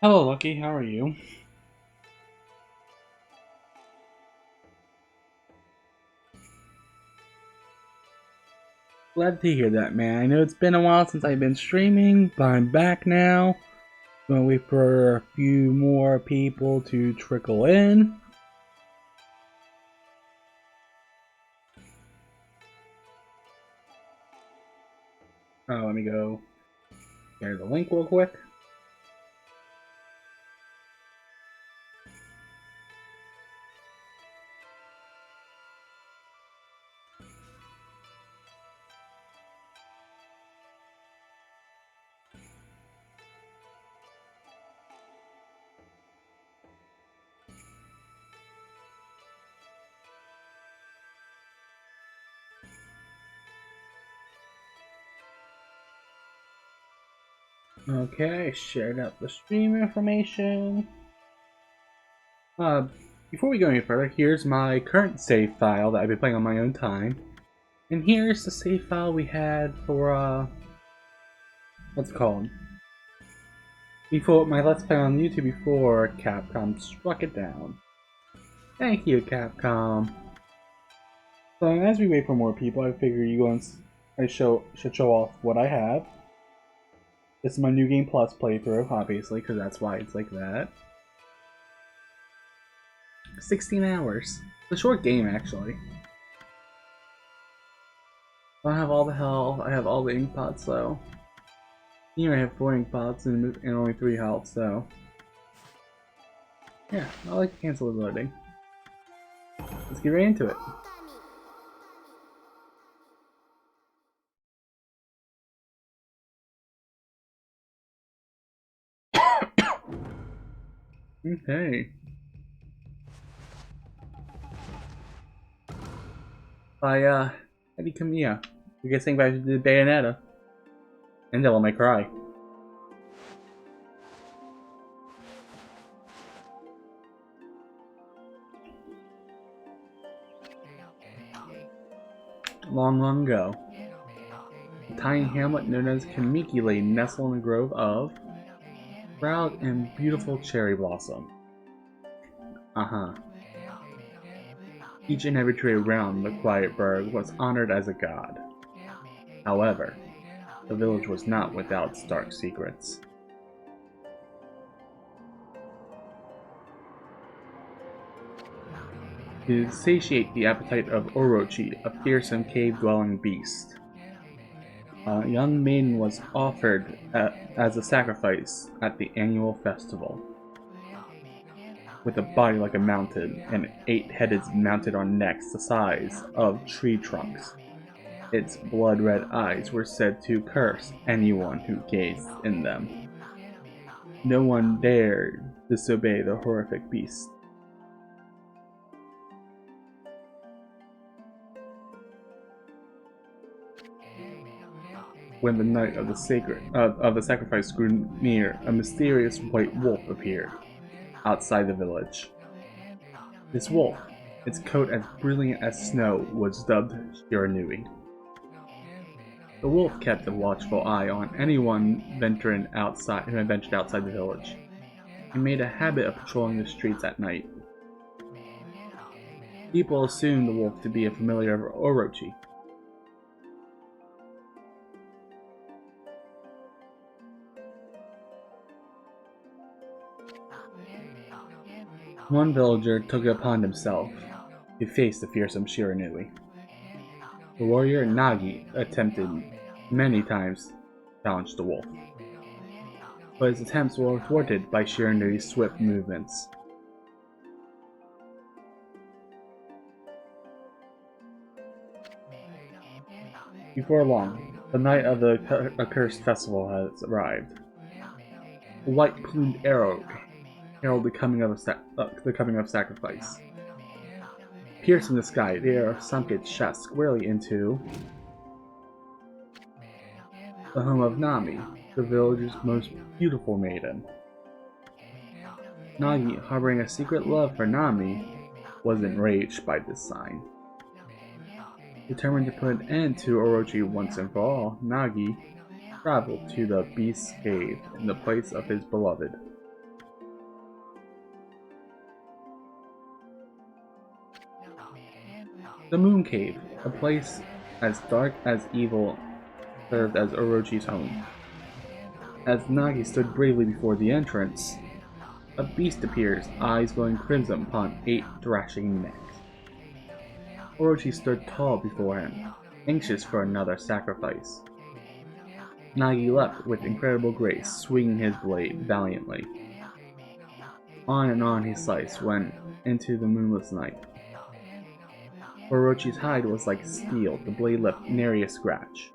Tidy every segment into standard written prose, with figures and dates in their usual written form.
Hello, Lucky. How are you? Glad to hear that, man. I know it's been a while since I've been streaming, but I'm back now. Gonna wait for a few more people to trickle in. Oh, let me go. Here's the link real quick. Okay, shared out the stream information. Before we go any further, here's my current save file that I've been playing on my own time. And here's the save file we had for, what's it called? Before my Let's Play on YouTube before Capcom struck it down. Thank you, Capcom. So as we wait for more people, I figure I should show off what I have. This is my New Game Plus playthrough, obviously, because that's why it's like that. 16 hours. It's a short game, actually. I don't have all the health. I have all the ink pots, though. Here I have 4 ink pots and only 3 health, so... yeah, I like to cancel the loading. Let's get right into it. Okay. How do you come here? You guys think about the Bayonetta? And Devil May Cry. Long, long ago, a tiny hamlet known as Kamiki lay nestled in a grove of proud and beautiful cherry blossom. Each and every tree around the quiet burg was honored as a god. However, the village was not without its dark secrets. To satiate the appetite of Orochi, a fearsome cave-dwelling beast, a young maiden was offered as a sacrifice at the annual festival. With a body like a mountain and 8 heads mounted on necks the size of tree trunks, its blood-red eyes were said to curse anyone who gazed in them. No one dared disobey the horrific beast. When the night of the sacrifice grew near, a mysterious white wolf appeared outside the village. This wolf, its coat as brilliant as snow, was dubbed Shiranui. The wolf kept a watchful eye on anyone who ventured outside the village, and made a habit of patrolling the streets at night. People assumed the wolf to be a familiar of Orochi. One villager took it upon himself to face the fearsome Shiranui. The warrior Nagi attempted many times to challenge the wolf, but his attempts were thwarted by Shiranui's swift movements. Before long, the night of the accursed festival has arrived. A white-plumed arrow heralded the coming of sacrifice. Piercing the sky, the arrow sunk its shaft squarely into the home of Nami, the village's most beautiful maiden. Nagi, harboring a secret love for Nami, was enraged by this sign. Determined to put an end to Orochi once and for all, Nagi traveled to the Beast's Cave in the place of his beloved. The Moon Cave, a place as dark as evil, served as Orochi's home. As Nagi stood bravely before the entrance, a beast appears, eyes glowing crimson upon 8 thrashing necks. Orochi stood tall before him, anxious for another sacrifice. Nagi leapt with incredible grace, swinging his blade valiantly. On and on he sliced, went into the moonless night. Orochi's hide was like steel, the blade left nary a scratch.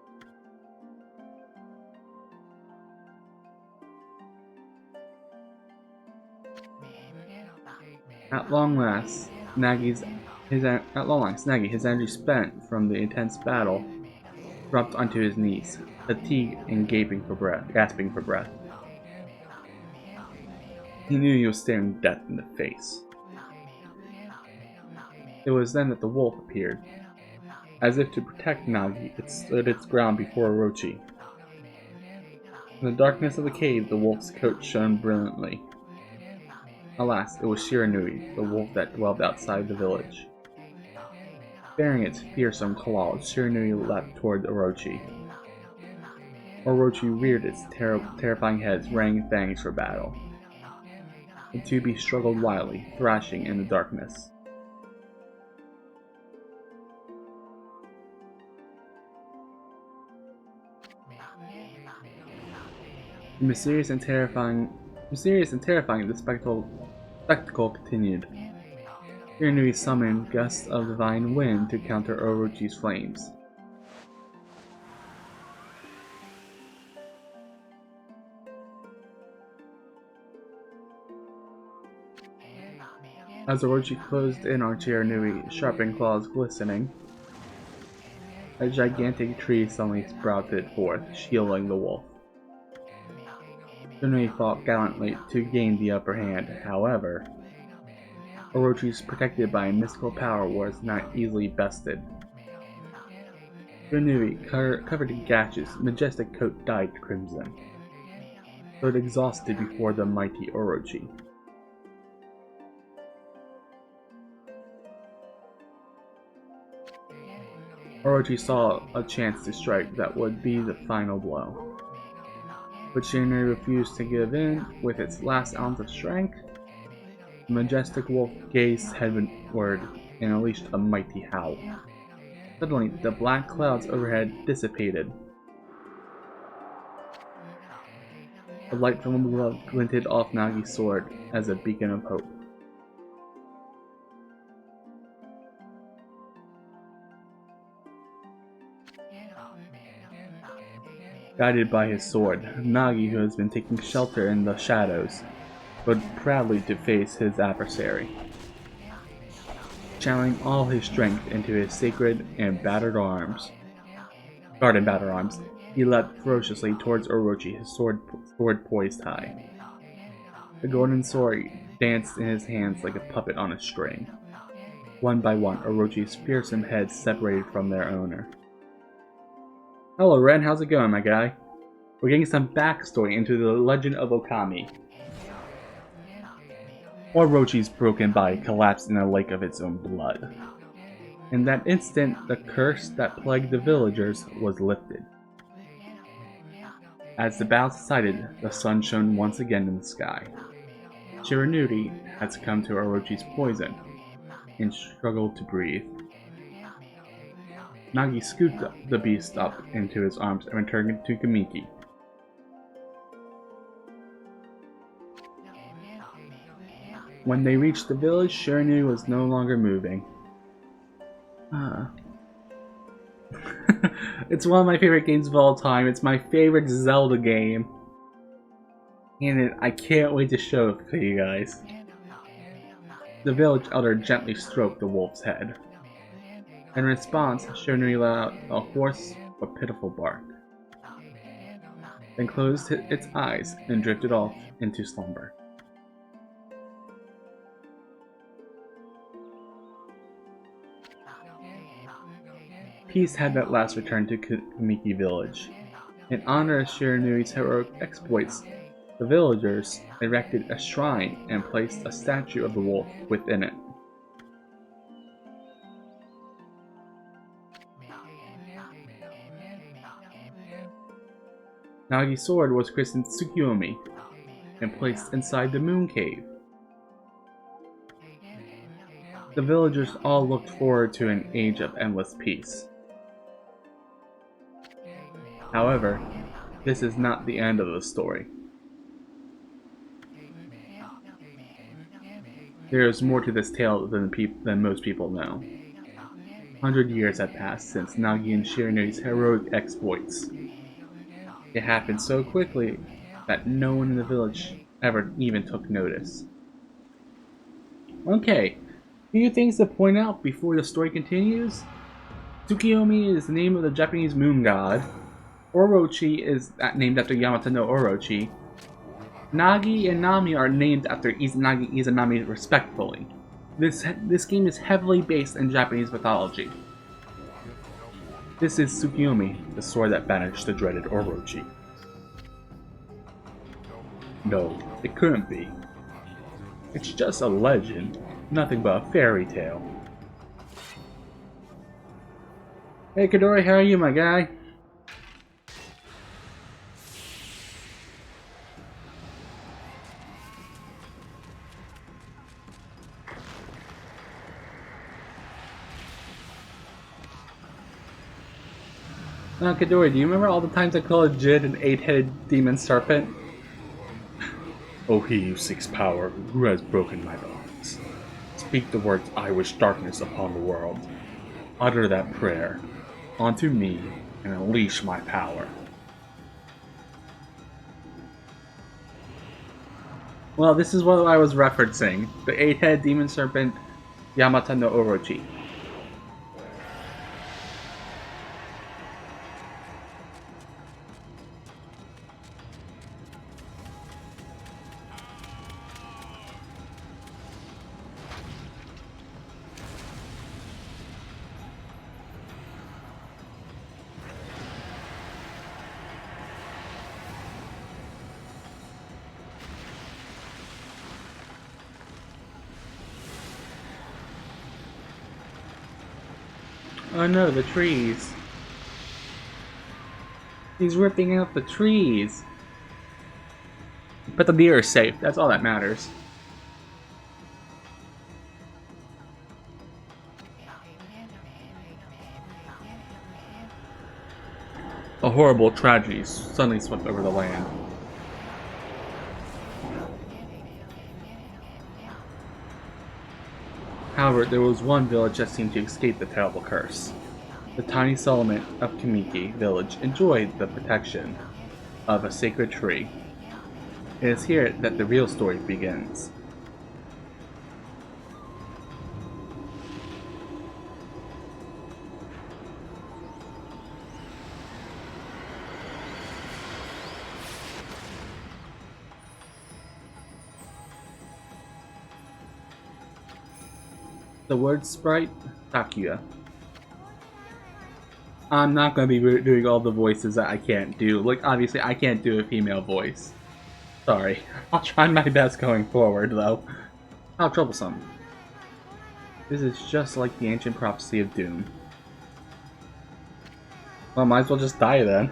At long last, Nagi, his energy spent from the intense battle, dropped onto his knees, fatigued and gasping for breath. He knew he was staring death in the face. It was then that the wolf appeared. As if to protect Nagi, it stood its ground before Orochi. In the darkness of the cave, the wolf's coat shone brilliantly. Alas, it was Shiranui, the wolf that dwelled outside the village. Bearing its fearsome claws, Shiranui leapt toward Orochi. Orochi reared its terrifying head, raising fangs for battle. The two beasts struggled wildly, thrashing in the darkness. Mysterious and terrifying, the spectacle continued. Shiranui summoned gusts of divine wind to counter Orochi's flames. As Orochi closed in on Shiranui, sharpened claws glistening, a gigantic tree suddenly sprouted forth, shielding the wolf. Shiranui fought gallantly to gain the upper hand. However, Orochi's protected by a mystical power was not easily bested. Shiranui, covered in gashes, majestic coat dyed crimson, stood exhausted before the mighty Orochi. Orochi saw a chance to strike that would be the final blow. But Shiranui refused to give in. With its last ounce of strength, the majestic wolf gazed heavenward and unleashed a mighty howl. Suddenly, the black clouds overhead dissipated. The light from above glinted off Nagi's sword as a beacon of hope. Guided by his sword, Nagi, who has been taking shelter in the shadows, rode proudly to face his adversary. Channeling all his strength into his sacred and battered arms, he leapt ferociously towards Orochi, his sword poised high. The golden sword danced in his hands like a puppet on a string. One by one, Orochi's fearsome heads separated from their owner. Hello Ren, how's it going, my guy? We're getting some backstory into the legend of Okami. Orochi's broken body collapsed in a lake of its own blood. In that instant, the curse that plagued the villagers was lifted. As the battle subsided, the sun shone once again in the sky. Shiranui had succumbed to Orochi's poison and struggled to breathe. Nagi scooped the beast up into his arms and returned it to Kamiki. When they reached the village, Shiranui was no longer moving. It's one of my favorite games of all time. It's my favorite Zelda game. And I can't wait to show it to you guys. The village elder gently stroked the wolf's head. In response, Shiranui let out a hoarse but pitiful bark, then closed its eyes and drifted off into slumber. Peace had at last returned to Kamiki village. In honor of Shiranui's heroic exploits, the villagers erected a shrine and placed a statue of the wolf within it. Nagi's sword was christened Tsukiyomi and placed inside the moon cave. The villagers all looked forward to an age of endless peace. However, this is not the end of the story. There is more to this tale than most people know. 100 years have passed since Nagi and Shirane's heroic exploits. It happened so quickly that no one in the village ever even took notice. Okay, few things to point out before the story continues. Tsukiyomi is the name of the Japanese moon god. Orochi is named after Yamato no Orochi. Nagi and Nami are named after Izanagi and Izanami respectively. This game is heavily based in Japanese mythology. This is Tsukiyomi, the sword that banished the dreaded Orochi. No, it couldn't be. It's just a legend, nothing but a fairy tale. Hey Kadori, how are you, my guy? Kadori, do you remember all the times I called Jid an 8-headed demon serpent? Oh, he who seeks power, who has broken my bonds. Speak the words, I wish darkness upon the world. Utter that prayer onto me and unleash my power. Well, this is what I was referencing. The 8-headed demon serpent, Yamato no Orochi. Oh no, the trees. He's ripping out the trees. But the deer is safe, that's all that matters. A horrible tragedy suddenly swept over the land. However, there was one village that seemed to escape the terrible curse. The tiny settlement of Kamiki village enjoyed the protection of a sacred tree. It is here that the real story begins. The word sprite, Takuya. I'm not going to be doing all the voices that I can't do. Like, obviously, I can't do a female voice. Sorry. I'll try my best going forward, though. How troublesome. This is just like the ancient prophecy of doom. Well, might as well just die then.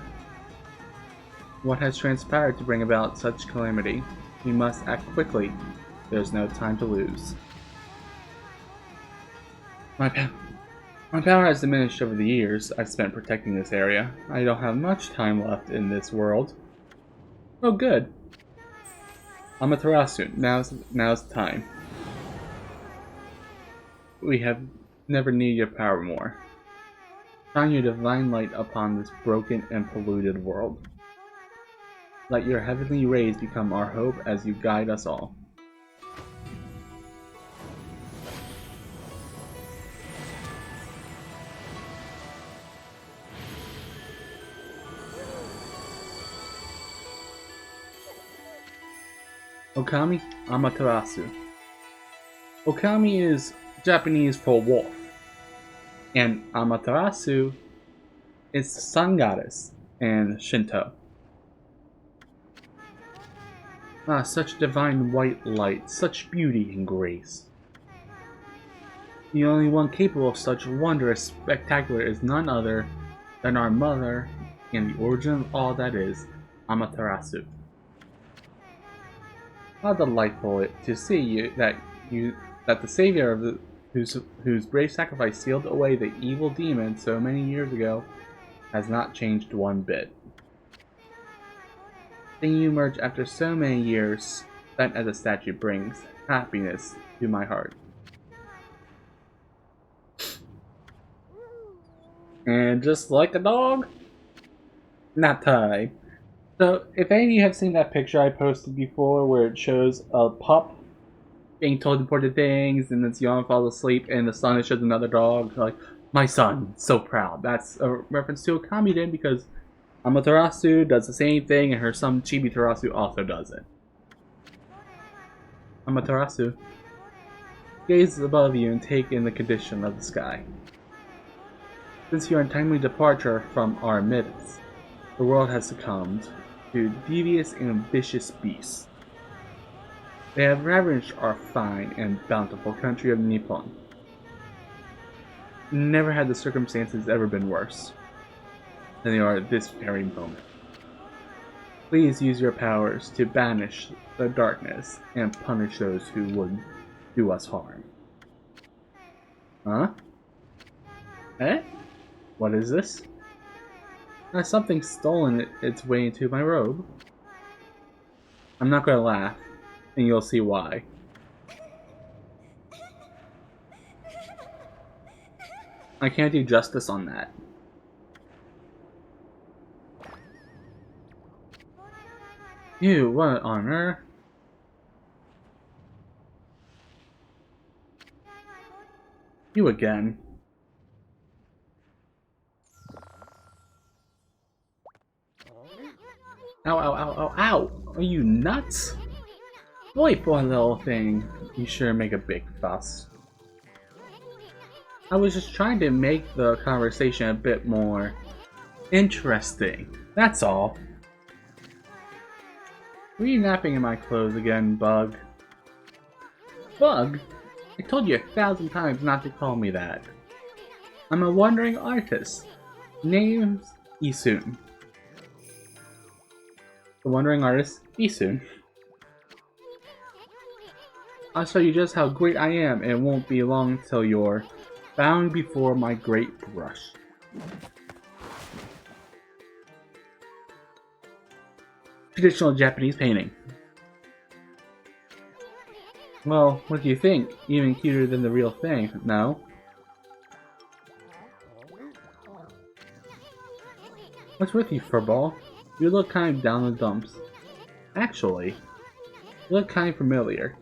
What has transpired to bring about such calamity? We must act quickly. There's no time to lose. My power has diminished over the years I've spent protecting this area. I don't have much time left in this world. Oh, good. Amaterasu, now's the time. We have never needed your power more. Shine your divine light upon this broken and polluted world. Let your heavenly rays become our hope as you guide us all. Okami, Amaterasu. Okami is Japanese for wolf, and Amaterasu is the sun goddess in Shinto. Ah, such divine white light, such beauty and grace. The only one capable of such wondrous spectacular is none other than our mother and the origin of all that is, Amaterasu. How delightful to see that the savior of whose brave sacrifice sealed away the evil demon so many years ago has not changed one bit. Seeing you emerge after so many years spent as a statue brings happiness to my heart. And just like a dog, not tied. So, if any of you have seen that picture I posted before where it shows a pup being told important things and its yawn falls asleep and the son shows another dog, like, my son, so proud. That's a reference to Okami then because Amaterasu does the same thing and her son Chibi-Terasu also does it. Amaterasu, gaze above you and take in the condition of the sky. Since your untimely departure from our midst, the world has succumbed to devious and ambitious beasts. They have ravaged our fine and bountiful country of Nippon. Never had the circumstances ever been worse than they are at this very moment. Please use your powers to banish the darkness and punish those who would do us harm. Huh? Eh? What is this? Has something stolen its way into my robe? I'm not gonna laugh, and you'll see why. I can't do justice on that. You, what on earth? You again. Ow, ow, ow, ow, ow! Are you nuts? Boy, poor little thing. You sure make a big fuss. I was just trying to make the conversation a bit more interesting. That's all. Were you napping in my clothes again, Bug? Bug? I told you 1,000 times not to call me that. I'm a wandering artist. Name's Isun. The wandering artist, Isun. I'll show you just how great I am, and it won't be long till you're bowing before my great brush. Traditional Japanese painting. Well, what do you think? Even cuter than the real thing, no? What's with you, furball? You look kind of down in the dumps. Actually, you look kind of familiar.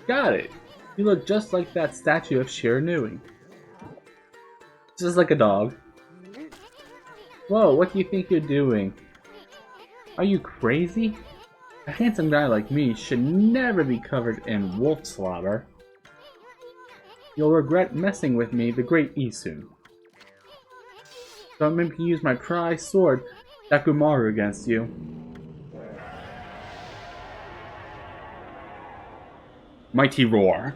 Got it! You look just like that statue of Shiranui. Just like a dog. Whoa, what do you think you're doing? Are you crazy? A handsome guy like me should never be covered in wolf slobber. You'll regret messing with me, the great Isun. Don't make me use my prized sword, Dakumaru, against you. Mighty roar.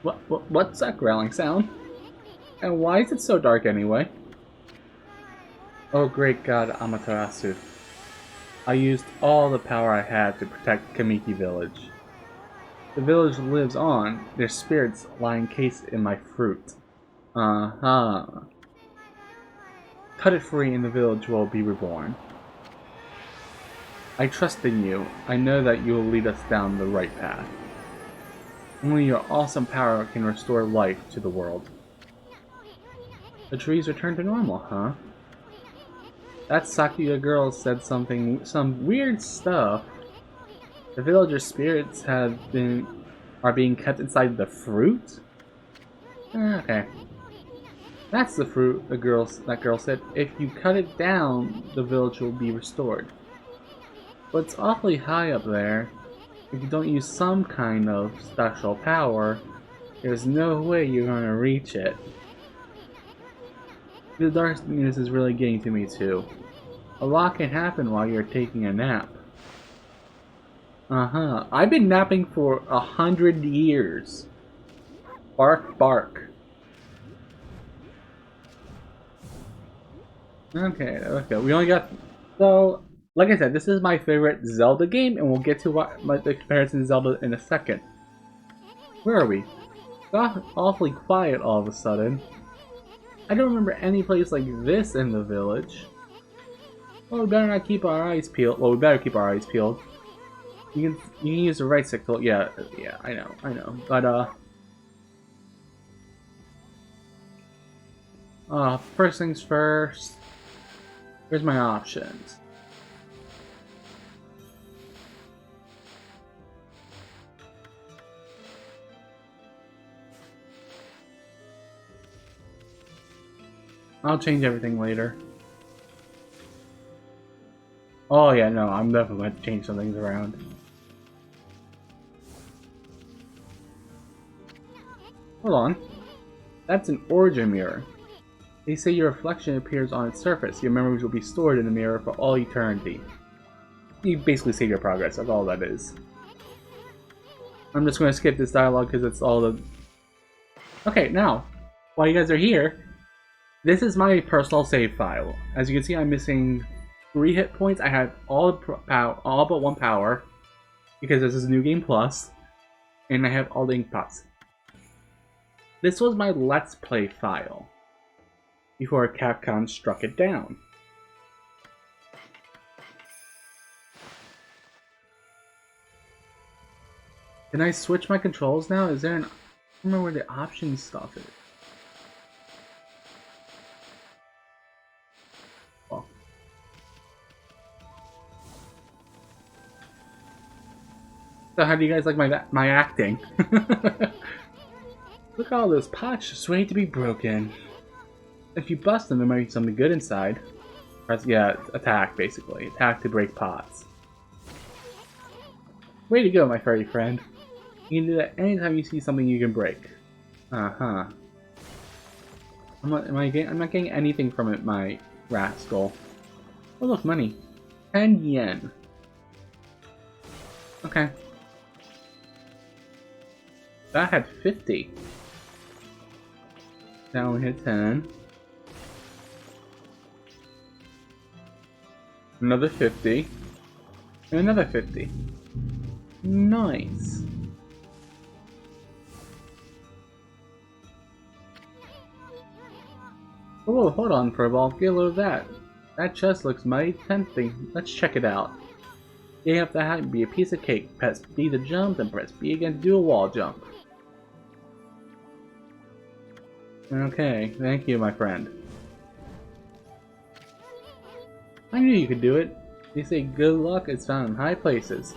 What's that growling sound? And why is it so dark anyway? Oh great god, Amaterasu. I used all the power I had to protect Kamiki village. The village lives on, their spirits lie encased in my fruit. Uh-huh. Cut it free and the village will be reborn. I trust in you. I know that you will lead us down the right path. Only your awesome power can restore life to the world. The trees return to normal, huh? That Sakuya girl said some weird stuff. The villagers' spirits are being kept inside the fruit? Okay. That's the fruit, that girl said. If you cut it down, the village will be restored. But it's awfully high up there. If you don't use some kind of special power, there's no way you're gonna reach it. The darkness is really getting to me too. A lot can happen while you're taking a nap. Uh-huh. I've been napping for 100 years. Bark, bark. Okay. We only got... So, like I said, this is my favorite Zelda game, and we'll get to the comparison to Zelda in a second. Where are we? Got awfully quiet all of a sudden. I don't remember any place like this in the village. Well, we better not keep our eyes peeled. Well, we better keep our eyes peeled. You can use the right stick to... Yeah, I know. But, first things first. Here's my options. I'll change everything later. Oh yeah, no, I'm definitely going to change some things around. Hold on. That's an origin mirror. They say your reflection appears on its surface. Your memories will be stored in the mirror for all eternity. You basically save your progress, that's all that is. I'm just going to skip this dialogue because it's all the... Okay, now, while you guys are here, this is my personal save file. As you can see, I'm missing 3 hit points. I have all but 1 power, because this is New Game Plus, and I have all the ink pots. This was my Let's Play file, before Capcom struck it down. Can I switch my controls now? Is there an... I don't remember where the options stuff is. Well. So how do you guys like my acting? Look at all those pots just waiting to be broken. If you bust them, there might be something good inside. Press, yeah, attack basically. Attack to break pots. Way to go, my furry friend. You can do that anytime you see something you can break. Uh-huh. I'm not getting anything from it, my rascal. Oh look, money. 10 yen. Okay. That had 50. Now we hit 10. Another 50. And another 50. Nice. Oh, hold on, Furball. Get a load of that. That chest looks mighty tempting. Let's check it out. You have to have be a piece of cake. Press B to jump, then press B again to do a wall jump. Okay, thank you, my friend. I knew you could do it. They say good luck is found in high places.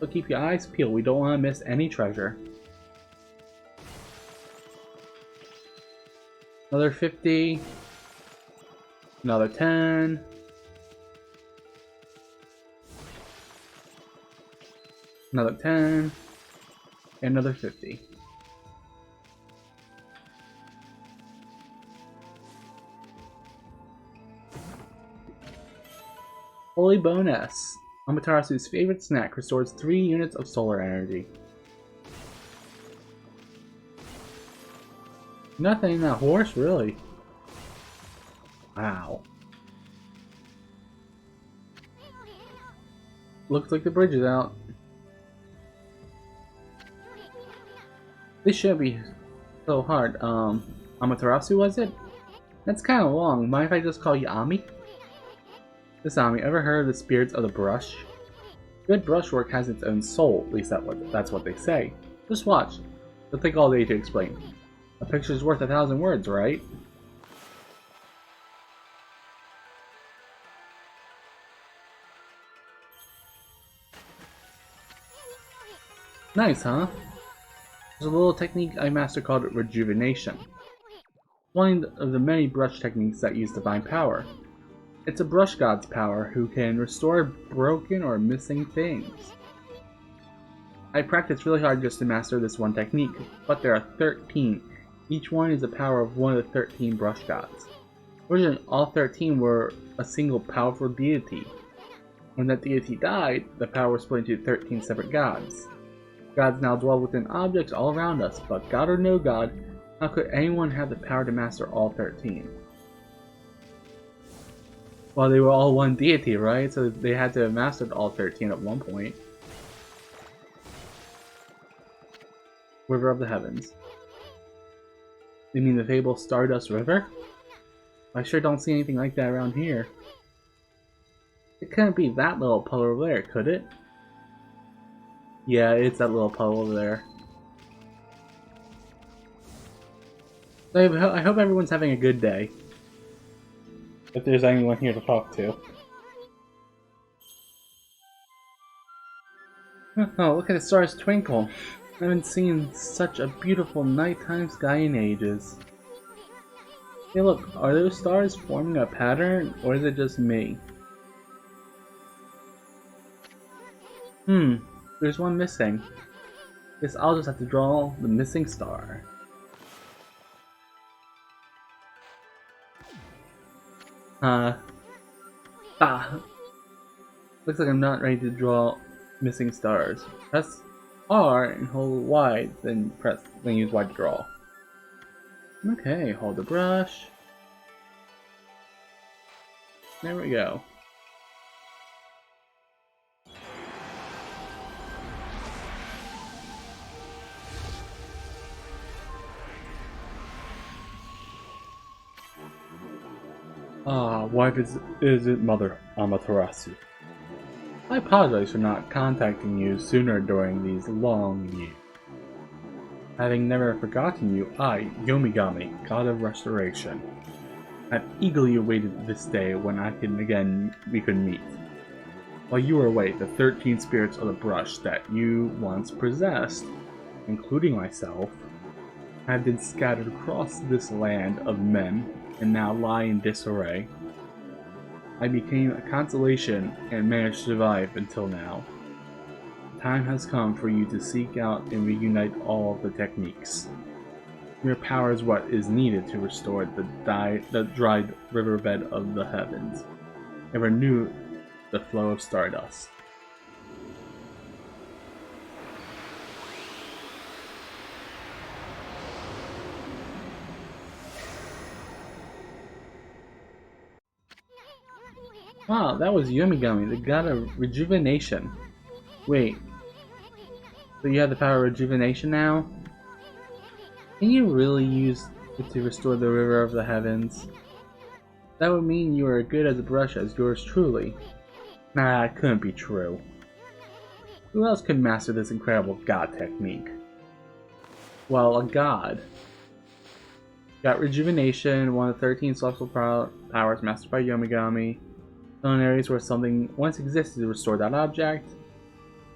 So keep your eyes peeled. We don't want to miss any treasure. Another 50. Another 10. Another 10. And another 50. Holy bonus! Amaterasu's favorite snack restores 3 units of solar energy. Nothing in that horse, really. Wow. Looks like the bridge is out. This shouldn't be so hard. Amaterasu, was it? That's kind of long. Mind if I just call you Ami? This Ami, ever heard of the spirits of the brush? Good brushwork has its own soul, at least that's what they say. Just watch. It'll take all day to explain. A picture's worth 1,000 words, right? Nice, huh? There's a little technique I mastered called rejuvenation. One of the many brush techniques that use divine power. It's a brush god's power who can restore broken or missing things. I practiced really hard just to master this one technique, but there are 13. Each one is the power of one of the 13 brush gods. Originally, all 13 were a single powerful deity. When that deity died, the power was split into 13 separate gods. Gods now dwell within objects all around us, but god or no god, how could anyone have the power to master all 13? Well, they were all one deity, right? So they had to have mastered all 13 at one point. River of the Heavens. You mean the fabled Stardust River? I sure don't see anything like that around here. It couldn't be that little puddle over there, could it? Yeah, it's that little puddle over there. I hope everyone's having a good day. If there's anyone here to talk to. Oh, look at the stars twinkle. I haven't seen such a beautiful nighttime sky in ages. Hey look, are those stars forming a pattern, or is it just me? There's one missing. Guess I'll just have to draw the missing star. Ah. Looks like I'm not ready to draw missing stars. Press R and hold Y, then use Y to draw. Okay, hold the brush. There we go. Why is it Mother Amaterasu? I apologize for not contacting you sooner during these long years. Having never forgotten you, I, Yomigami, God of Restoration, have eagerly awaited this day when we could meet. While you were away, the 13 spirits of the brush that you once possessed, including myself, have been scattered across this land of men and now lie in disarray. I became a consolation and managed to survive until now. The time has come for you to seek out and reunite all of the techniques. Your power is what is needed to restore the dried riverbed of the heavens and renew the flow of stardust. Wow, that was Yomigami, the god of rejuvenation. Wait, so you have the power of rejuvenation now? Can you really use it to restore the river of the heavens? That would mean you are as good as a brush as yours truly. Nah, it couldn't be true. Who else could master this incredible god technique? Well, a god. Got rejuvenation, one of the 13 celestial powers mastered by Yomigami. Known areas where something once existed to restore that object.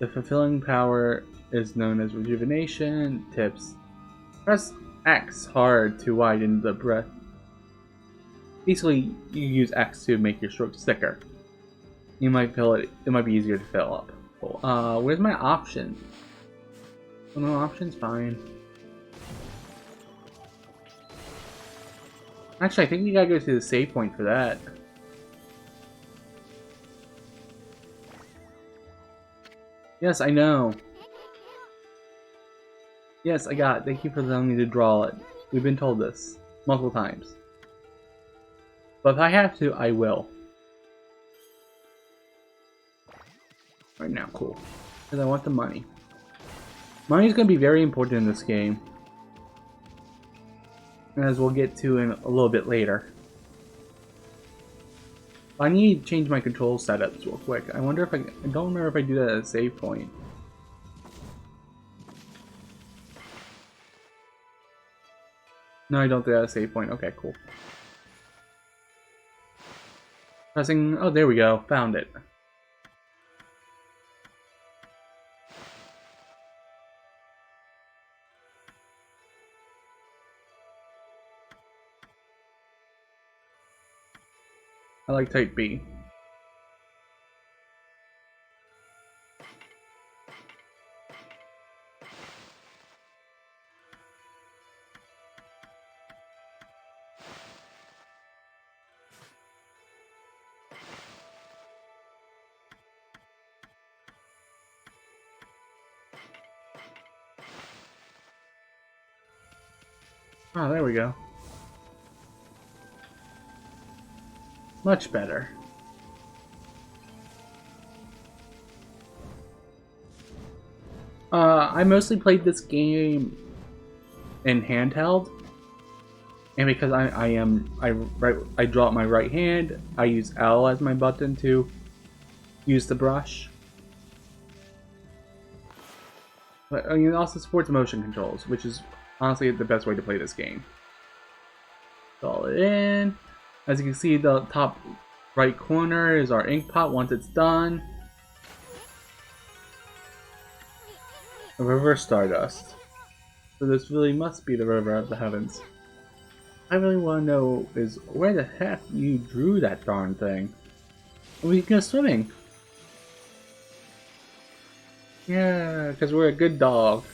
The fulfilling power is known as rejuvenation. Tips: press X hard to widen the breath. Basically, you use X to make your strokes thicker. You might feel it. It might be easier to fill up. Cool. Where's my option? Oh, no options, fine. Actually, I think you gotta go to the save point for that. Yes, I know. Yes, I got it. Thank you for telling me to draw it. We've been told this multiple times. But if I have to, I will. Right now, cool. Because I want the money. Money is going to be very important in this game. As we'll get to in a little bit later. I need to change my control setups real quick. I wonder if I don't remember if I do that at a save point. No, I don't do that at a save point. Okay, cool. Pressing. Oh, there we go. Found it. I like type B. Oh, there we go. Much better. I mostly played this game in handheld, and because I draw my right hand, I use L as my button to use the brush. But it also supports motion controls, which is honestly the best way to play this game. Fill it in. As you can see, the top right corner is our ink pot once it's done. A river of stardust. So this really must be the river of the heavens. I really want to know is where the heck you drew that darn thing. We can go swimming. Yeah, because we're a good dog.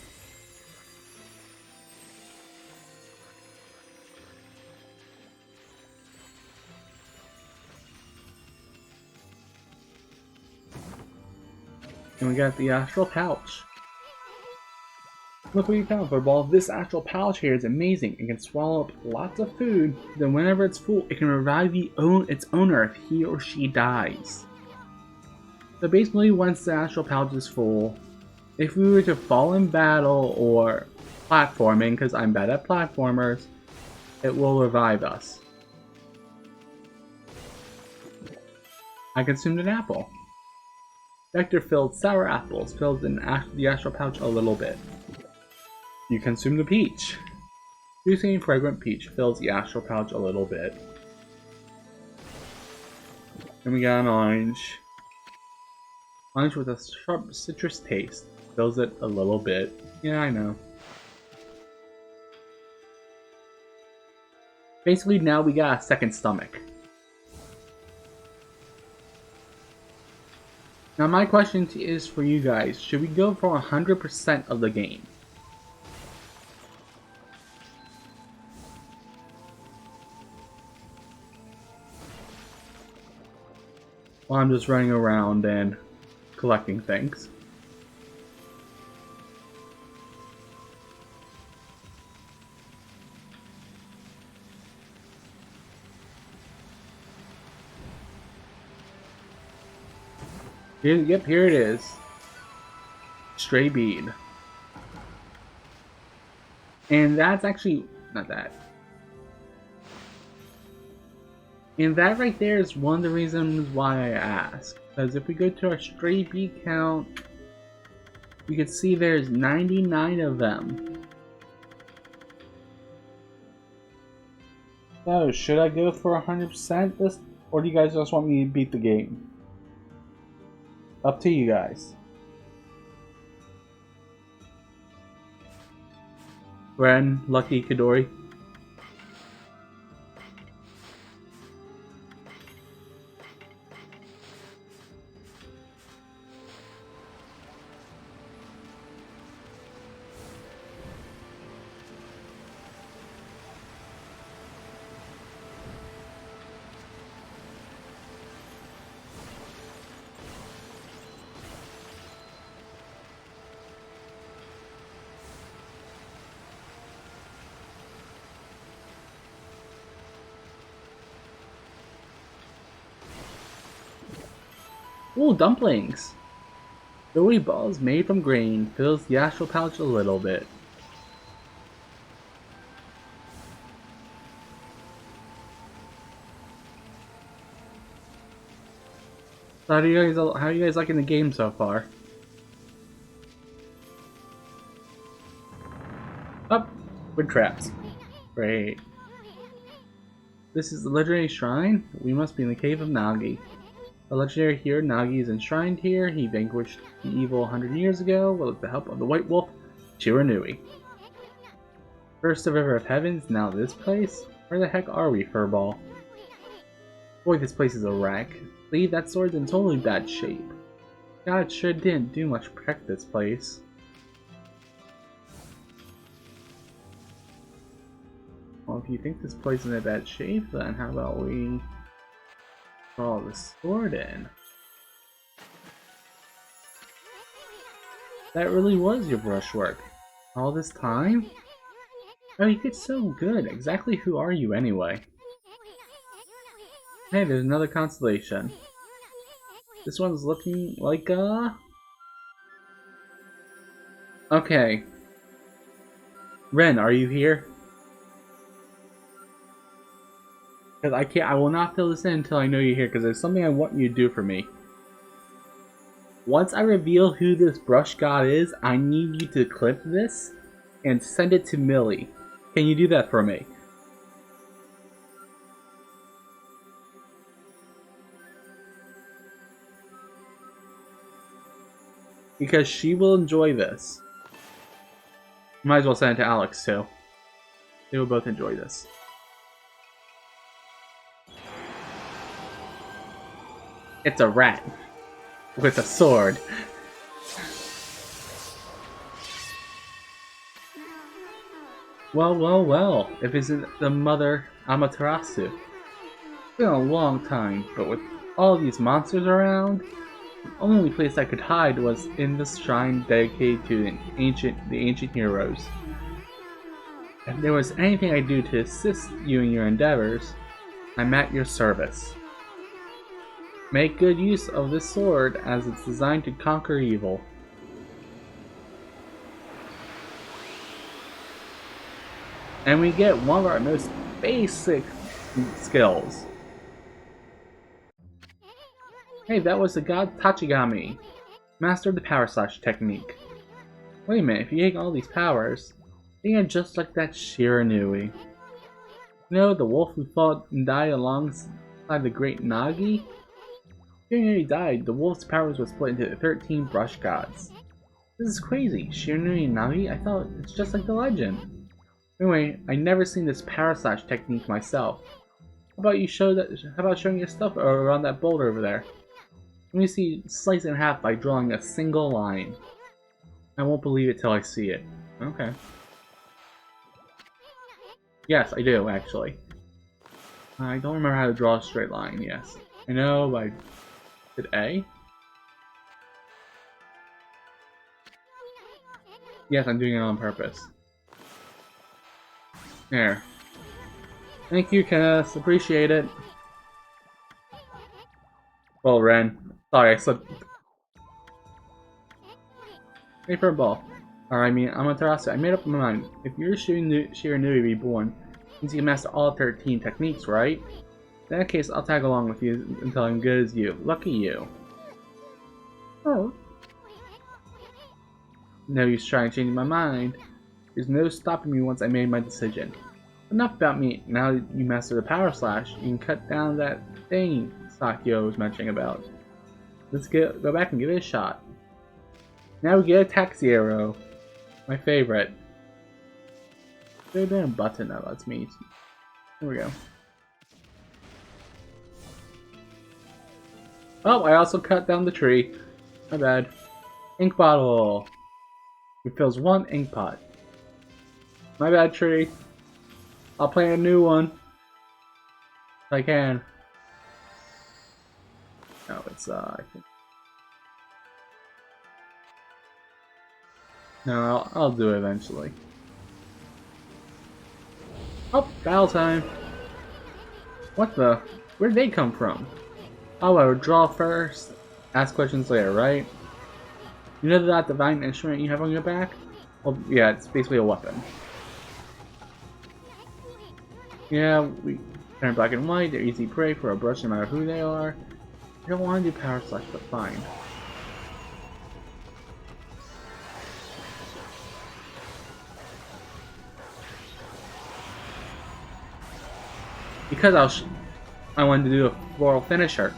And we got the astral pouch. Look what you found, Furball. This astral pouch here is amazing. It can swallow up lots of food. Then whenever it's full, it can revive its owner if he or she dies. So basically, once the astral pouch is full, if we were to fall in battle or platforming, because I'm bad at platformers, it will revive us. I consumed an apple. Nectar-filled sour apples fills in the astral pouch a little bit. You consume the peach. Juicy and fragrant peach fills the astral pouch a little bit. Then we got an orange. Orange with a sharp citrus taste fills it a little bit. Yeah, I know. Basically, now we got a second stomach. Now my question is for you guys, should we go for 100% of the game? While I'm just running around and collecting things. Yep, here it is. Stray bead. And that's actually not that. And that right there is one of the reasons why I asked. Because if we go to our stray bead count, you can see there's 99 of them. So, should I go for 100% this, or do you guys just want me to beat the game? Up to you guys. Ren, Lucky, Kidori. Ooh, dumplings! Doughy balls made from grain fills the astral pouch a little bit. So how are you guys liking the game so far? Up! Wood traps. Great. This is the legendary shrine. We must be in the cave of Nagi. The legendary hero Nagi is enshrined here. He vanquished the evil 100 years ago with the help of the White Wolf, Chiranui. First the River of Heavens, now this place? Where the heck are we, Furball? Boy, this place is a wreck. Lee, that sword's in totally bad shape. God sure didn't do much to protect this place. Well, if you think this place is in a bad shape, then how about we draw the sword in? That really was your brushwork. All this time? Oh, you get so good. Exactly who are you anyway? Hey, there's another constellation. This one's looking like Okay. Ren, are you here? Because I will not fill this in until I know you're here, because there's something I want you to do for me. Once I reveal who this brush god is, I need you to clip this and send it to Millie. Can you do that for me? Because she will enjoy this. Might as well send it to Alex too. They will both enjoy this. It's a rat with a sword. Well, well, well, if it's the mother Amaterasu. It's been a long time, but with all these monsters around, the only place I could hide was in this shrine dedicated to the ancient heroes. If there was anything I could do to assist you in your endeavors, I'm at your service. Make good use of this sword as it's designed to conquer evil. And we get one of our most basic skills. Hey, that was the god Tachigami, master of the power slash technique. Wait a minute, if you take all these powers, they are just like that Shiranui. You know, the wolf who fought and died alongside the great Nagi? Shiranui died, the wolf's powers were split into 13 brush gods. This is crazy. Shiranui and Nagi? I thought it's just like the legend. Anyway, I never seen this power slash technique myself. How about showing your stuff around that boulder over there? Let me see slice it in half by drawing a single line. I won't believe it till I see it. Okay. Yes, I do, actually. I don't remember how to draw a straight line, yes. I know by... Did A? Yes, I'm doing it on purpose. There. Thank you, Kenneth. Appreciate it. Well, Ren. Sorry, I said... Wait for a ball. Or, I mean, Amaterasu. I made up my mind. If you're Shiranui reborn, means you can master all 13 techniques, right? In that case, I'll tag along with you until I'm good as you. Lucky you. Oh. No use trying to change my mind. There's no stopping me once I made my decision. Enough about me. Now that you master the power slash, you can cut down that thing Sakyo was mentioning about. Let's go back and give it a shot. Now we get a taxi arrow. My favorite. There's a button that lets me. Here we go. Oh, I also cut down the tree. My bad. Ink bottle. It fills one ink pot. My bad, tree. I'll plant a new one. If I can. No, it's I think. No, I'll do it eventually. Oh, battle time. What the? Where'd they come from? Oh, I would draw first, ask questions later, right? You know that divine instrument you have on your back? Well, yeah, it's basically a weapon. Yeah, we turn black and white, they're easy prey for a brush no matter who they are. I don't want to do power slash, but fine. Because I wanted to do a floral finisher.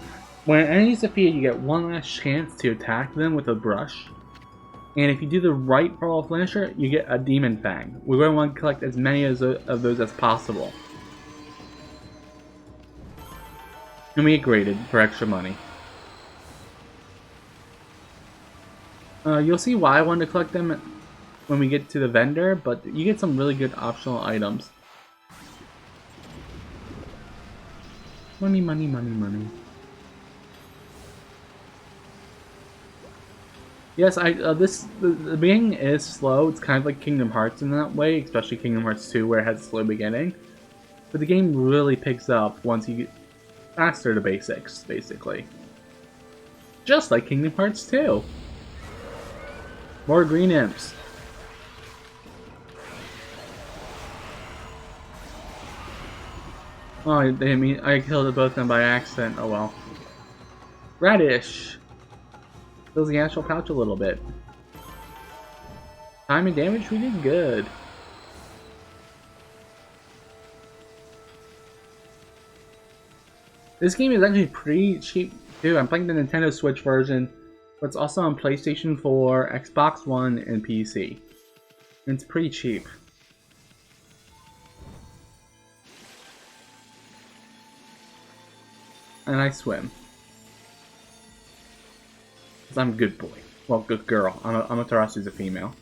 When an enemy is defeated, you get one last chance to attack them with a brush. And if you do the right floral finisher, you get a demon fang. We're going to want to collect as many of those as possible. And we get graded for extra money. You'll see why I wanted to collect them when we get to the vendor, but you get some really good optional items. Money, money, money, money. Yes, the beginning is slow. It's kind of like Kingdom Hearts in that way, especially Kingdom Hearts 2 where it has a slow beginning. But the game really picks up once you master the basics, basically. Just like Kingdom Hearts 2. More green imps. Oh, I killed both of them by accident. Oh well. Radish! Fills the astral pouch a little bit. Time and damage, we did good. This game is actually pretty cheap too. I'm playing the Nintendo Switch version, but it's also on PlayStation 4, Xbox One, and PC. And it's pretty cheap. And I swim. Because I'm a good boy. Well, good girl. Amaterasu is a female.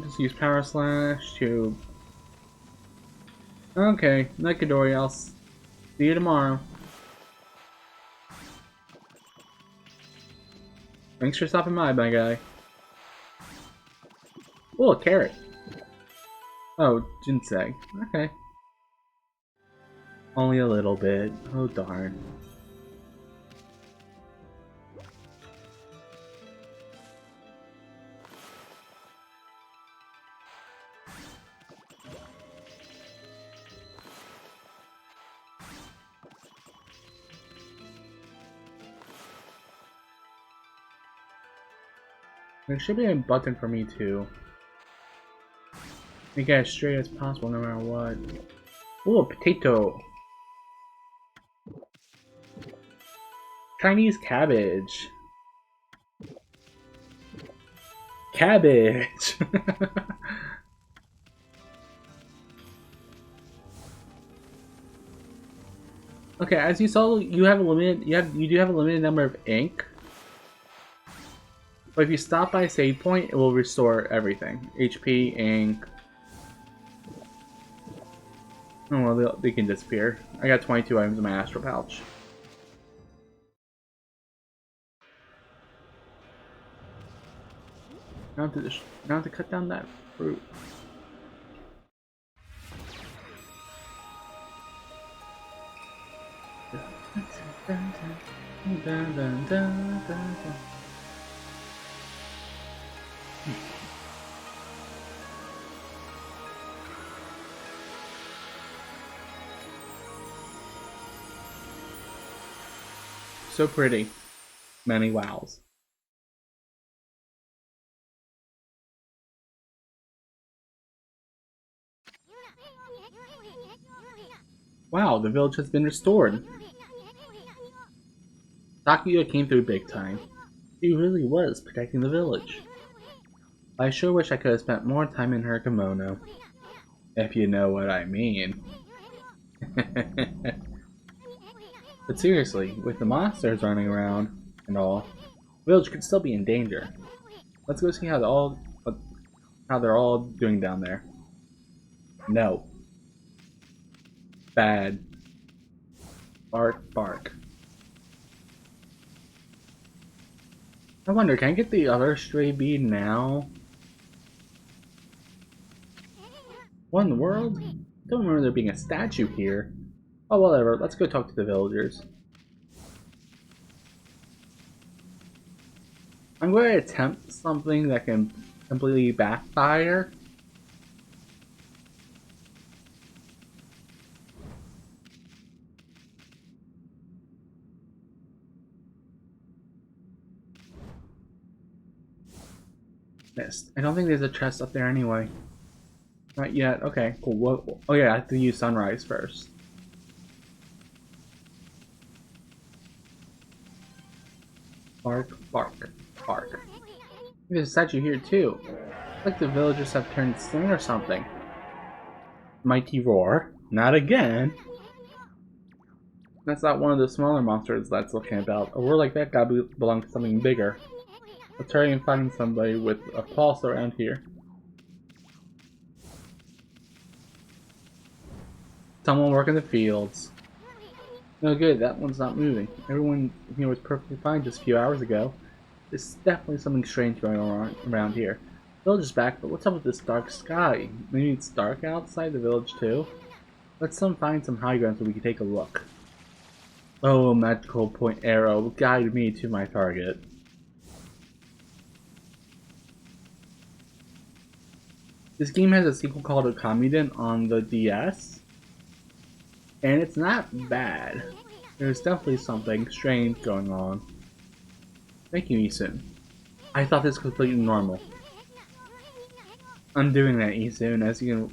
Just use Power Slash to... Okay, Nekadori, I'll see you tomorrow. Thanks for stopping by, my guy. Oh, a carrot. Oh, ginseng. Okay. Only a little bit. Oh, darn. There should be a button for me too. Make it as straight as possible no matter what. Ooh, a potato. Chinese cabbage. Cabbage! Okay, as you saw, you have a limited you do have a limited number of ink. But if you stop by a save point, it will restore everything. HP, ink. Oh well, they can disappear. I got 22 items in my astral pouch. Now to cut down that fruit. So pretty. Many wows. Wow, the village has been restored. Takuya came through big time. He really was protecting the village. I sure wish I could have spent more time in her kimono. If you know what I mean. But seriously, with the monsters running around and all, the village could still be in danger. Let's go see how they're all doing down there. No. Bad. Bark, bark. I wonder, can I get the other stray bead now? What in the world? Don't remember there being a statue here. Oh, whatever. Let's go talk to the villagers. I'm going to attempt something that can completely backfire. Missed. I don't think there's a chest up there anyway. Not yet. Okay, cool. What? Oh yeah, I have to use sunrise first. Bark, bark, bark. There's a statue here too. Looks like the villagers have turned sling or something. Mighty roar. Not again. That's not one of the smaller monsters that's looking about. A roar like that gotta belong to something bigger. Let's try and find somebody with a pulse around here. Someone working the fields. No good, that one's not moving. Everyone here was perfectly fine just a few hours ago. There's definitely something strange going on around here. The village is back, but what's up with this dark sky? Maybe it's dark outside the village too? Let's find some high ground so we can take a look. Oh, magical point arrow, guide me to my target. This game has a sequel called Okami on the DS, and it's not bad. There's definitely something strange going on. Thank you, Isun. I thought this was completely normal. I'm doing that, Isun, as you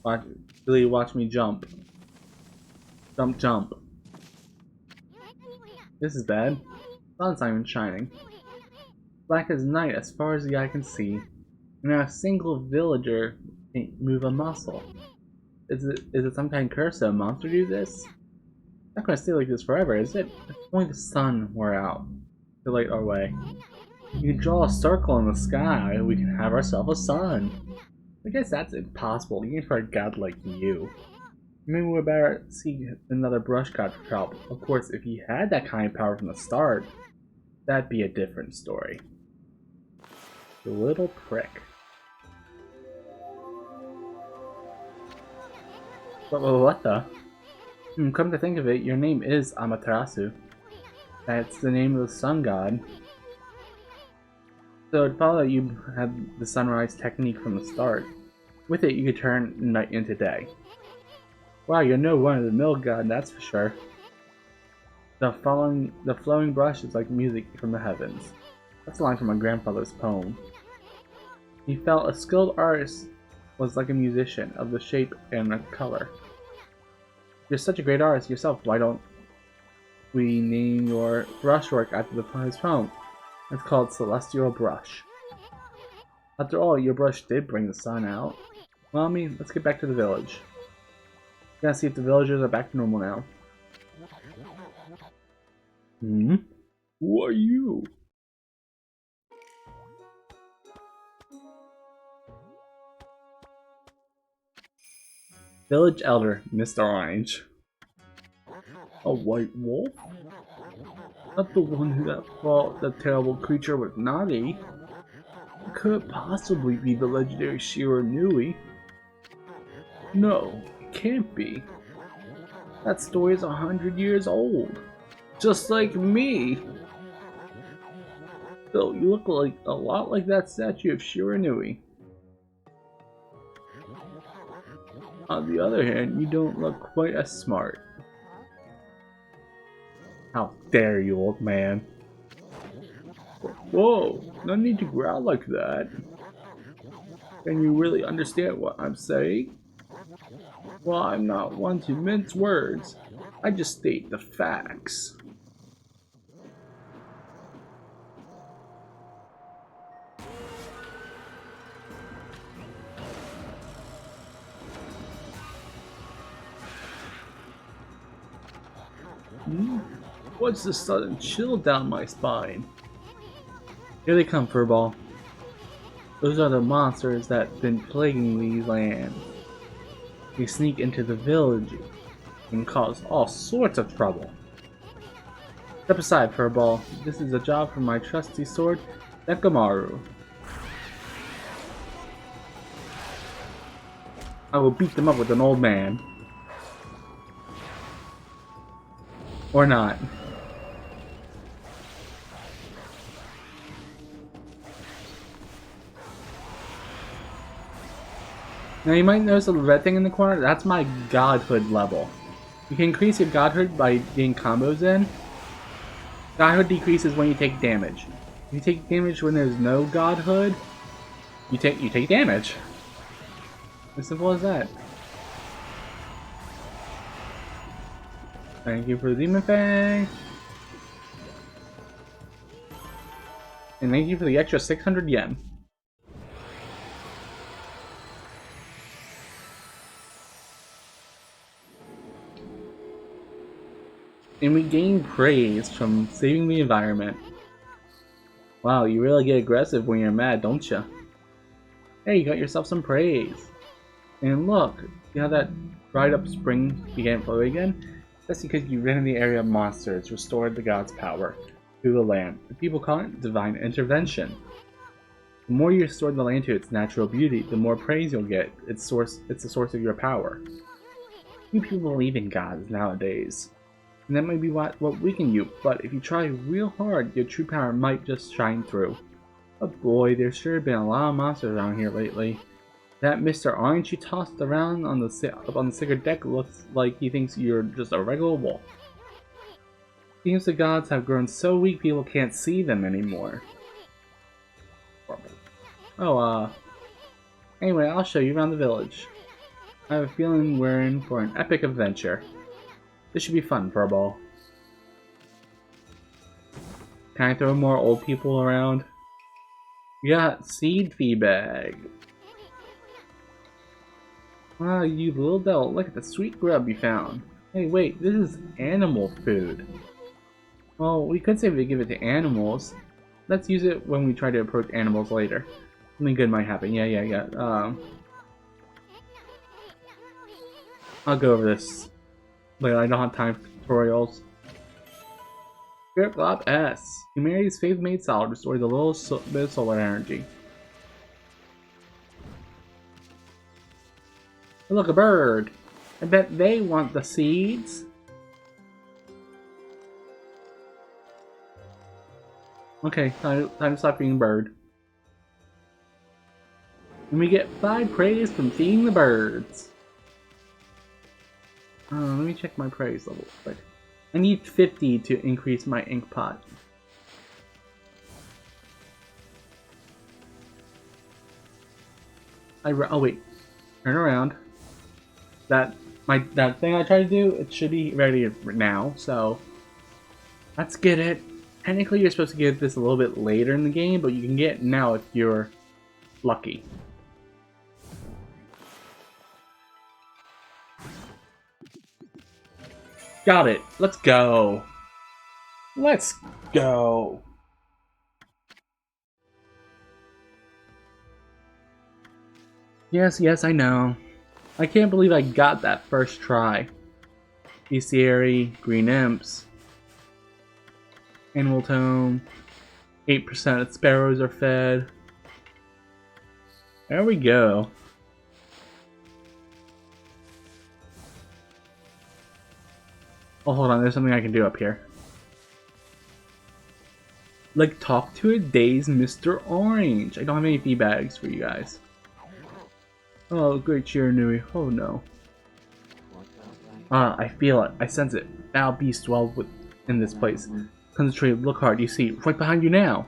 can watch me jump. Jump, jump. This is bad. Sun's not even shining. Black as night as far as the eye can see. And not a single villager can't move a muscle. Is it some kind of curse that a monster do this? Not gonna stay like this forever, is it? If only the sun were out to light our way. You can draw a circle in the sky, and we can have ourselves a sun. I guess that's impossible, even for a god like you. Maybe we better seek another brush god for help. Of course, if you had that kind of power from the start, that'd be a different story. You little prick. What the? Come to think of it, your name is Amaterasu. That's the name of the sun god. So it'd follow that you had the sunrise technique from the start. With it, you could turn night into day. Wow, you're no run-of-the-mill god, that's for sure. The flowing brush is like music from the heavens. That's a line from my grandfather's poem. He felt a skilled artist was like a musician of the shape and the color. You're such a great artist yourself, why don't we name your brushwork after his poem? It's called Celestial Brush. After all, your brush did bring the sun out. Well, I mean, let's get back to the village. Gotta see if the villagers are back to normal now. Who are you? Village Elder, Mr. Orange. A white wolf? Not the one who that fought the terrible creature with Nagi. It couldn't possibly be the legendary Shiranui. No, it can't be. That story is 100 years old. Just like me. Bill, you look like a lot like that statue of Shiranui. On the other hand, you don't look quite as smart. How dare you, old man? Whoa, no need to growl like that. Can you really understand what I'm saying? Well, I'm not one to mince words. I just state the facts. What's the sudden chill down my spine? Here they come, Furball. Those are the monsters that've been plaguing these lands. They sneak into the village and cause all sorts of trouble. Step aside, Furball. This is a job for my trusty sword, Nekamaru. I will beat them up with an old man. Or not. Now you might notice a red thing in the corner, that's my godhood level. You can increase your godhood by getting combos in. Godhood decreases when you take damage. If you take damage when there's no godhood, you take damage. As simple as that. Thank you for the Demon Fang. And thank you for the extra 600 yen. And we gain praise from saving the environment. Wow, you really get aggressive when you're mad, don't you? Hey, you got yourself some praise. And look, see how that dried up spring began flowing again? That's because you ran in the area of monsters, restored the god's power to the land. The people call it divine intervention. The more you restore the land to its natural beauty, the more praise you'll get. It's the source of your power. Few people believe in gods nowadays. And that might be what weaken you, but if you try real hard, your true power might just shine through. But boy, there's sure been a lot of monsters around here lately. That Mr. Orange you tossed around on the secret deck looks like he thinks you're just a regular wolf. Seems the gods have grown so weak people can't see them anymore. Oh, anyway, I'll show you around the village. I have a feeling we're in for an epic adventure. This should be fun for a ball. Can I throw more old people around? We got seed feedback. Wow, you little devil, look at the sweet grub you found. Hey, wait, this is animal food. Well, we could say we give it to animals. Let's use it when we try to approach animals later. Something good might happen. Yeah. I'll go over this later. I don't have time for tutorials. Spirit Glob S. Humanity's faith made solid. Restores a little bit of solar energy. Oh, look, a bird. I bet they want the seeds. Okay, time to stop being a bird. And we get 5 praise from feeding the birds. Let me check my praise level quick. I need 50 to increase my ink pot. Oh wait, turn around. That thing I tried to do, it should be ready now. So let's get it. Technically, you're supposed to get this a little bit later in the game, but you can get it now if you're lucky. Got it. Let's go. Let's go. Yes, I know. I can't believe I got that first try. Bestiary, Green Imps, Animal Tome, 8% of sparrows are fed. There we go. Oh, hold on, there's something I can do up here. Like, talk to a dazed Mr. Orange. I don't have any feedbacks for you guys. Oh, great cheer, Nui. Oh no. I feel it. I sense it. Foul beast dwell in this place. Concentrate, look hard. You see, right behind you now.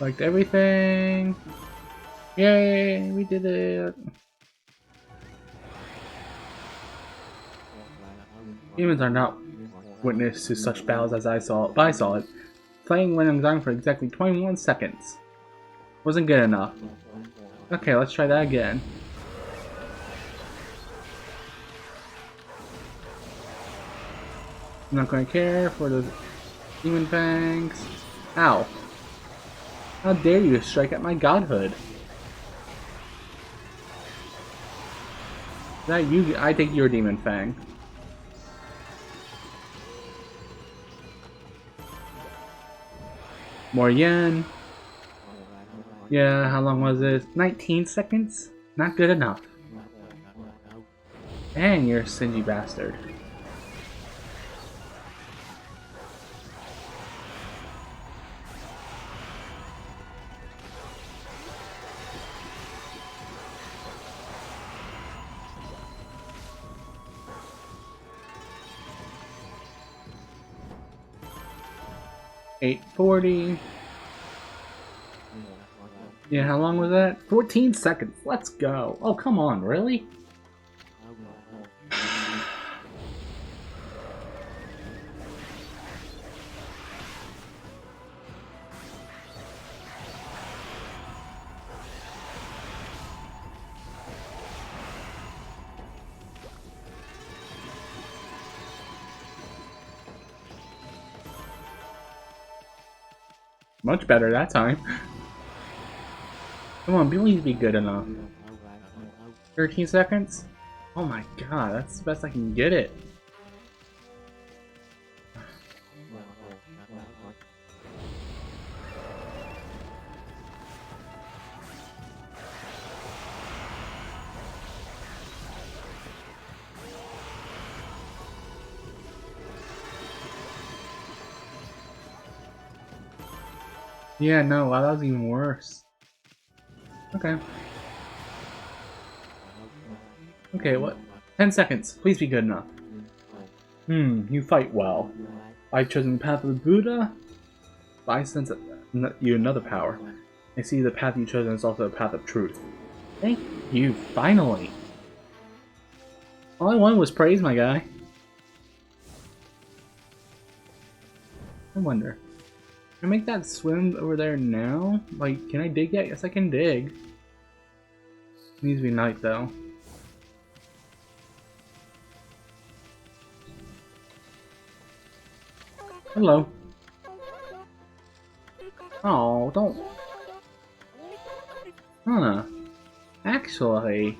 Liked everything. Yay, we did it. Humans are not witness to such battles as I saw, but I saw it. Playing when I'm down for exactly 21 seconds. Wasn't good enough. Okay, let's try that again. I'm not going to care for the demon fangs. Ow. How dare you strike at my godhood? Is that you? I take your demon fang. More yen. Yeah, how long was this? 19 seconds? Not good enough. Dang, you're a stingy bastard. $8.40. Yeah, how long was that? 14 seconds. Let's go. Oh, come on, really? Much better that time. Come on, please be good enough. 13 seconds? Oh my god, that's the best I can get it. Yeah, no, wow, that was even worse. Okay. Okay, what? 10 seconds. Please be good enough. You fight well. I've chosen the path of the Buddha. I sense you another power. I see the path you've chosen is also a path of truth. Thank you, finally. All I wanted was praise, my guy. I wonder. Can I make that swim over there now? Like, can I dig yet? Yes, I can dig. It needs to be night, though. Hello. Oh, don't... Huh. Actually...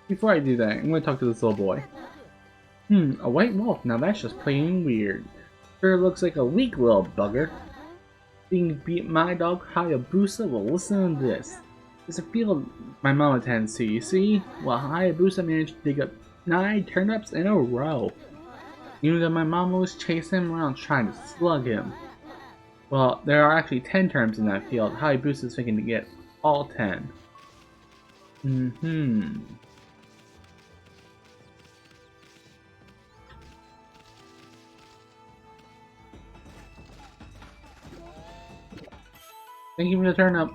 Before I do that, I'm gonna talk to this little boy. A white wolf. Now that's just plain weird. Sure looks like a weak little bugger. Being beat my dog Hayabusa. Well, listen to this. There's a field my mama tends to, you see? Well, Hayabusa managed to dig up 9 turnips in a row. You know that my mama was chasing him around trying to slug him. Well, there are actually 10 turnips in that field. Hayabusa's thinking to get all 10. Thank you for the turnip.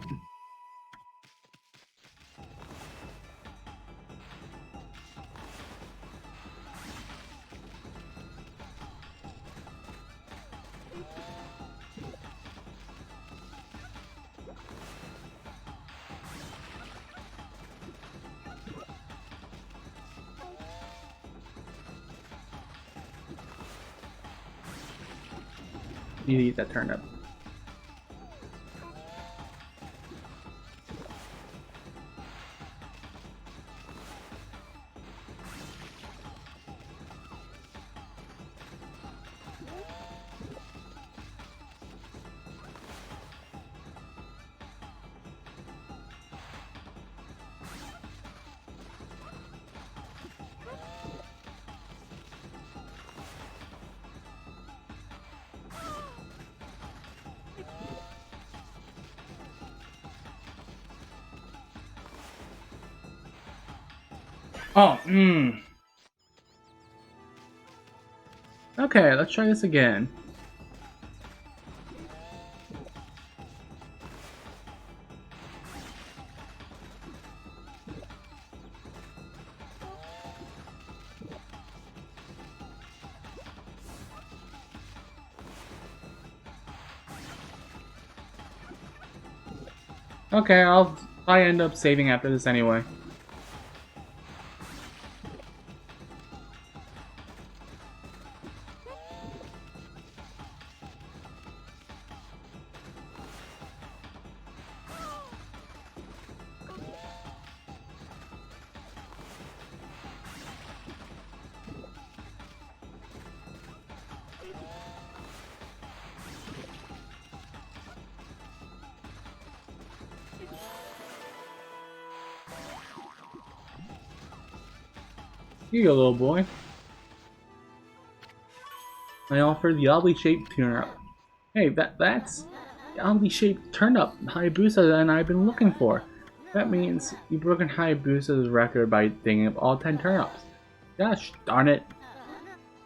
You eat that turnip. Oh, Okay, let's try this again. Okay, I end up saving after this anyway. Here you go, little boy. I offer the oddly shaped turnip. Hey, that's the oddly shaped turnip Hayabusa and I've been looking for. That means you've broken Hayabusa's record by digging up all 10 turnips. Gosh darn it.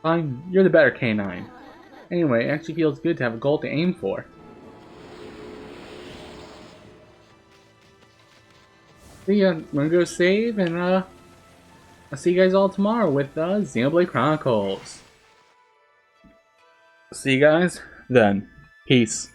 Fine, you're the better canine. Anyway, it actually feels good to have a goal to aim for. So yeah, I'm gonna go save and I'll see you guys all tomorrow with Xenoblade Chronicles. See you guys then. Peace.